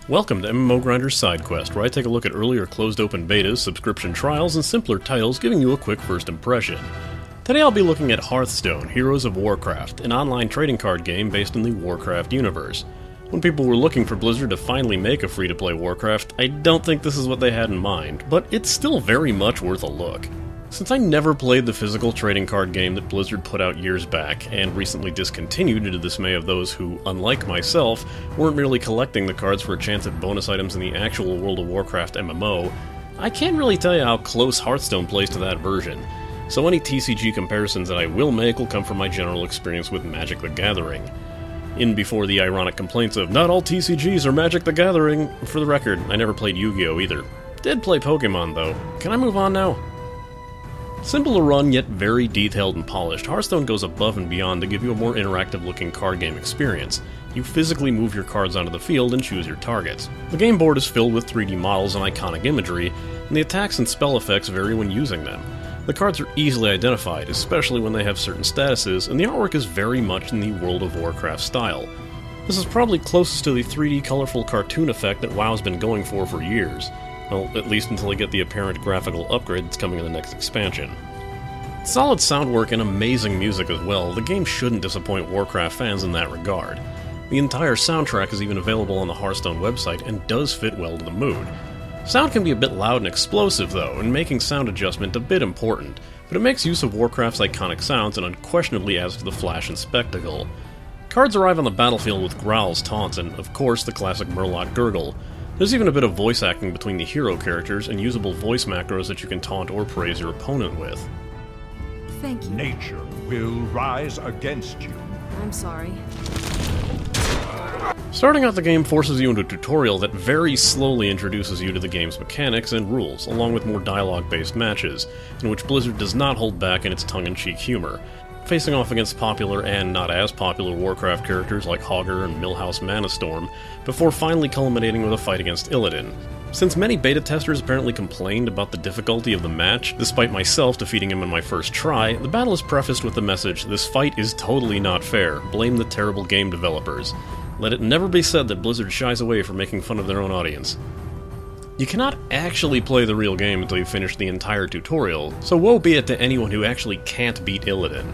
Welcome to MMO Grinder's Sidequest, where I take a look at earlier closed-open betas, subscription trials, and simpler titles, giving you a quick first impression. Today I'll be looking at Hearthstone, Heroes of Warcraft, an online trading card game based in the Warcraft universe. When people were looking for Blizzard to finally make a free-to-play Warcraft, I don't think this is what they had in mind, but it's still very much worth a look. Since I never played the physical trading card game that Blizzard put out years back, and recently discontinued to the dismay of those who, unlike myself, weren't merely collecting the cards for a chance at bonus items in the actual World of Warcraft MMO, I can't really tell you how close Hearthstone plays to that version. So any TCG comparisons that I will make will come from my general experience with Magic the Gathering. In before the ironic complaints of, not all TCGs are Magic the Gathering. For the record, I never played Yu-Gi-Oh! Either. Did play Pokemon, though. Can I move on now? Simple to run, yet very detailed and polished, Hearthstone goes above and beyond to give you a more interactive-looking card game experience. You physically move your cards onto the field and choose your targets. The game board is filled with 3D models and iconic imagery, and the attacks and spell effects vary when using them. The cards are easily identified, especially when they have certain statuses, and the artwork is very much in the World of Warcraft style. This is probably closest to the 3D colorful cartoon effect that WoW's been going for years. Well, at least until they get the apparent graphical upgrade that's coming in the next expansion. Solid sound work and amazing music as well, the game shouldn't disappoint Warcraft fans in that regard. The entire soundtrack is even available on the Hearthstone website and does fit well to the mood. Sound can be a bit loud and explosive though, and making sound adjustment a bit important, but it makes use of Warcraft's iconic sounds and unquestionably adds to the flash and spectacle. Cards arrive on the battlefield with growls, taunts, and of course the classic Murloc gurgle. There's even a bit of voice acting between the hero characters and usable voice macros that you can taunt or praise your opponent with. Thank you. Nature will rise against you. I'm sorry. Starting out the game forces you into a tutorial that very slowly introduces you to the game's mechanics and rules, along with more dialogue-based matches, in which Blizzard does not hold back in its tongue-in-cheek humor, facing off against popular and not as popular Warcraft characters like Hogger and Millhouse Manastorm, before finally culminating with a fight against Illidan. Since many beta testers apparently complained about the difficulty of the match, despite myself defeating him in my first try, the battle is prefaced with the message, "This fight is totally not fair, blame the terrible game developers." Let it never be said that Blizzard shies away from making fun of their own audience. You cannot actually play the real game until you finish the entire tutorial, so woe be it to anyone who actually can't beat Illidan.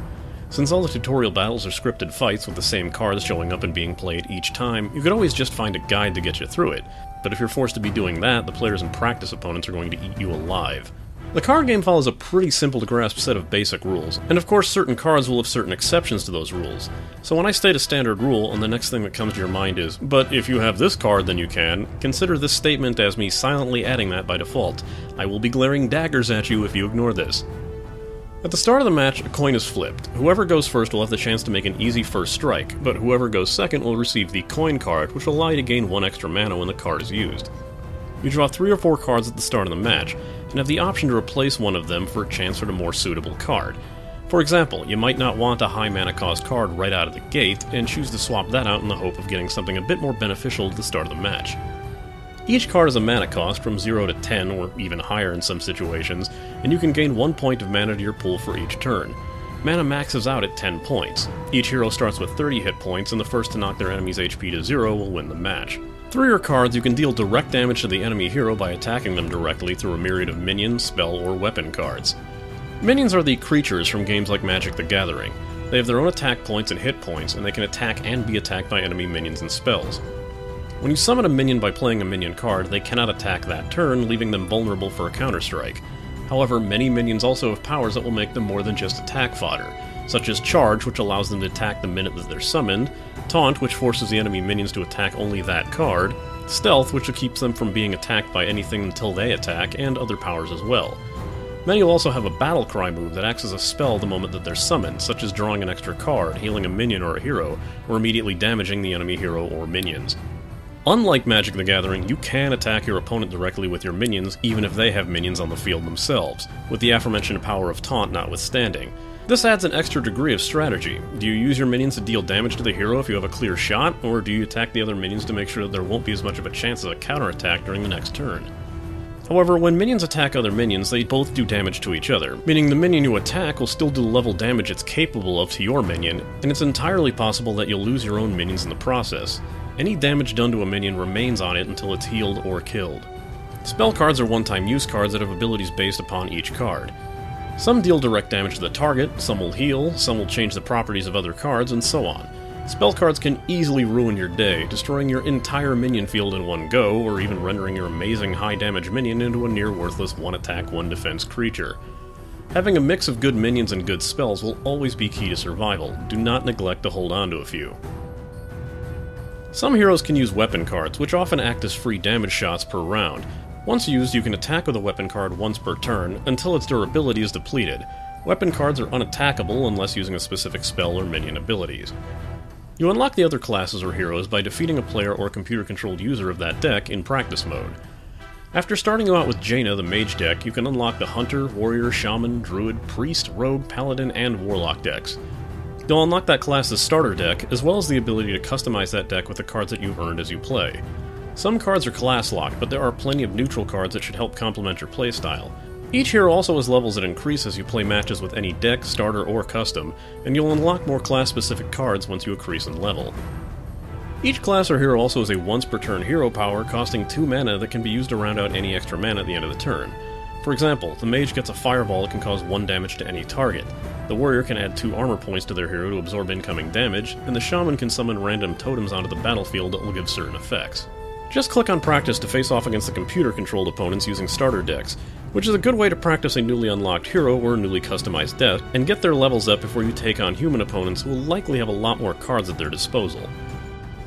Since all the tutorial battles are scripted fights with the same cards showing up and being played each time, you could always just find a guide to get you through it, but if you're forced to be doing that, the players and practice opponents are going to eat you alive. The card game follows a pretty simple to grasp set of basic rules, and of course certain cards will have certain exceptions to those rules. So when I state a standard rule, and the next thing that comes to your mind is, but if you have this card then you can, consider this statement as me silently adding that by default. I will be glaring daggers at you if you ignore this. At the start of the match, a coin is flipped. Whoever goes first will have the chance to make an easy first strike, but whoever goes second will receive the coin card, which will allow you to gain 1 extra mana when the card is used. You draw 3 or 4 cards at the start of the match, and have the option to replace one of them for a chance at a more suitable card. For example, you might not want a high mana cost card right out of the gate, and choose to swap that out in the hope of getting something a bit more beneficial at the start of the match. Each card has a mana cost from 0 to 10, or even higher in some situations, and you can gain 1 point of mana to your pool for each turn. Mana maxes out at 10 points. Each hero starts with 30 hit points, and the first to knock their enemy's HP to 0 will win the match. Through your cards, you can deal direct damage to the enemy hero by attacking them directly through a myriad of minion, spell, or weapon cards. Minions are the creatures from games like Magic the Gathering. They have their own attack points and hit points, and they can attack and be attacked by enemy minions and spells. When you summon a minion by playing a minion card, they cannot attack that turn, leaving them vulnerable for a counterstrike. However, many minions also have powers that will make them more than just attack fodder, such as Charge, which allows them to attack the minute that they're summoned, Taunt, which forces the enemy minions to attack only that card, Stealth, which keeps them from being attacked by anything until they attack, and other powers as well. Many will also have a Battle Cry move that acts as a spell the moment that they're summoned, such as drawing an extra card, healing a minion or a hero, or immediately damaging the enemy hero or minions. Unlike Magic the Gathering, you can attack your opponent directly with your minions, even if they have minions on the field themselves, with the aforementioned power of Taunt notwithstanding. This adds an extra degree of strategy. Do you use your minions to deal damage to the hero if you have a clear shot, or do you attack the other minions to make sure that there won't be as much of a chance of a counterattack during the next turn? However, when minions attack other minions, they both do damage to each other, meaning the minion you attack will still do the level damage it's capable of to your minion, and it's entirely possible that you'll lose your own minions in the process. any damage done to a minion remains on it until it's healed or killed. Spell cards are one-time use cards that have abilities based upon each card. Some deal direct damage to the target, some will heal, some will change the properties of other cards, and so on. Spell cards can easily ruin your day, destroying your entire minion field in one go, or even rendering your amazing high-damage minion into a near-worthless one-attack, one-defense creature. Having a mix of good minions and good spells will always be key to survival. Do not neglect to hold on to a few. Some heroes can use weapon cards, which often act as free damage shots per round. Once used, you can attack with a weapon card once per turn, until its durability is depleted. Weapon cards are unattackable unless using a specific spell or minion abilities. You unlock the other classes or heroes by defeating a player or computer-controlled user of that deck in practice mode. After starting out with Jaina, the mage deck, you can unlock the hunter, warrior, shaman, druid, priest, rogue, paladin, and warlock decks. You'll unlock that class's starter deck, as well as the ability to customize that deck with the cards that you've earned as you play. Some cards are class locked, but there are plenty of neutral cards that should help complement your playstyle. Each hero also has levels that increase as you play matches with any deck, starter, or custom, and you'll unlock more class-specific cards once you increase in level. Each class or hero also has a once-per-turn hero power costing 2 mana that can be used to round out any extra mana at the end of the turn. For example, the mage gets a fireball that can cause 1 damage to any target, the warrior can add 2 armor points to their hero to absorb incoming damage, and the shaman can summon random totems onto the battlefield that will give certain effects. Just click on Practice to face off against the computer-controlled opponents using starter decks, which is a good way to practice a newly unlocked hero or newly customized deck, and get their levels up before you take on human opponents who will likely have a lot more cards at their disposal.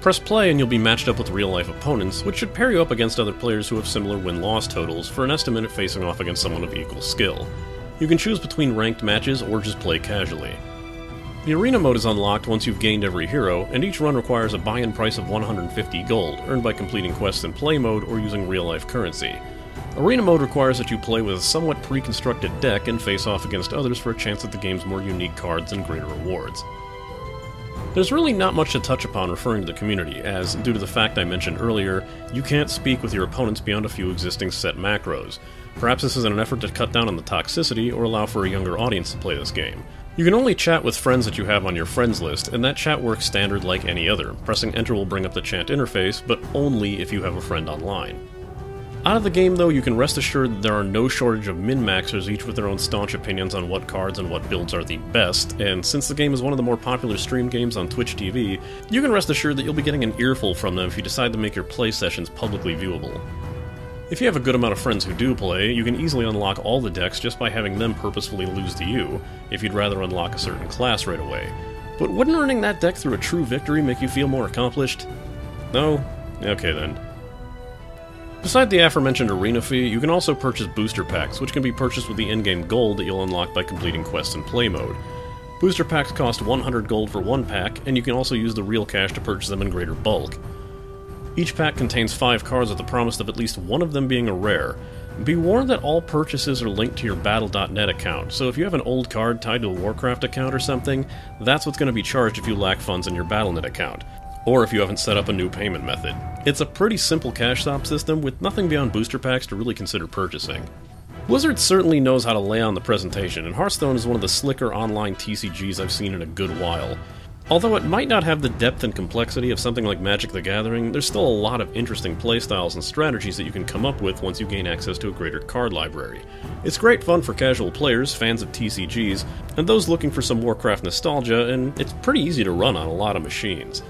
Press play and you'll be matched up with real-life opponents, which should pair you up against other players who have similar win-loss totals for an estimate of facing off against someone of equal skill. You can choose between ranked matches or just play casually. The arena mode is unlocked once you've gained every hero, and each run requires a buy-in price of 150 gold, earned by completing quests in play mode or using real-life currency. Arena mode requires that you play with a somewhat pre-constructed deck and face off against others for a chance at the game's more unique cards and greater rewards. There's really not much to touch upon referring to the community, as, due to the fact I mentioned earlier, you can't speak with your opponents beyond a few existing set macros. Perhaps this is in an effort to cut down on the toxicity or allow for a younger audience to play this game. You can only chat with friends that you have on your friends list, and that chat works standard like any other. Pressing enter will bring up the chat interface, but only if you have a friend online. Out of the game, though, you can rest assured that there are no shortage of min-maxers, each with their own staunch opinions on what cards and what builds are the best, and since the game is one of the more popular stream games on Twitch TV, you can rest assured that you'll be getting an earful from them if you decide to make your play sessions publicly viewable. If you have a good amount of friends who do play, you can easily unlock all the decks just by having them purposefully lose to you, if you'd rather unlock a certain class right away. But wouldn't earning that deck through a true victory make you feel more accomplished? No? Okay then. Beside the aforementioned arena fee, you can also purchase booster packs, which can be purchased with the in-game gold that you'll unlock by completing quests in play mode. Booster packs cost 100 gold for 1 pack, and you can also use the real cash to purchase them in greater bulk. Each pack contains 5 cards with the promise of at least one of them being a rare. Be warned that all purchases are linked to your Battle.net account, so if you have an old card tied to a Warcraft account or something, that's what's going to be charged if you lack funds in your Battle.net account, or if you haven't set up a new payment method. It's a pretty simple cash swap system with nothing beyond booster packs to really consider purchasing. Blizzard certainly knows how to lay on the presentation, and Hearthstone is one of the slicker online TCGs I've seen in a good while. Although it might not have the depth and complexity of something like Magic the Gathering, there's still a lot of interesting playstyles and strategies that you can come up with once you gain access to a greater card library. It's great fun for casual players, fans of TCGs, and those looking for some Warcraft nostalgia, and it's pretty easy to run on a lot of machines.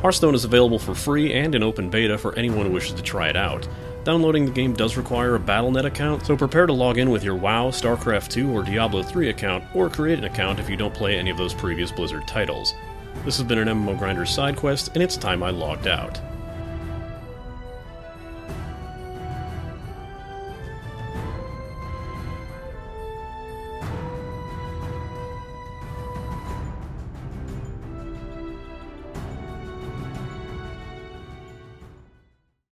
Hearthstone is available for free and in open beta for anyone who wishes to try it out. Downloading the game does require a Battle.net account, so prepare to log in with your WoW, StarCraft 2, or Diablo 3 account, or create an account if you don't play any of those previous Blizzard titles. This has been an MMO Grinders Sidequest, and it's time I logged out.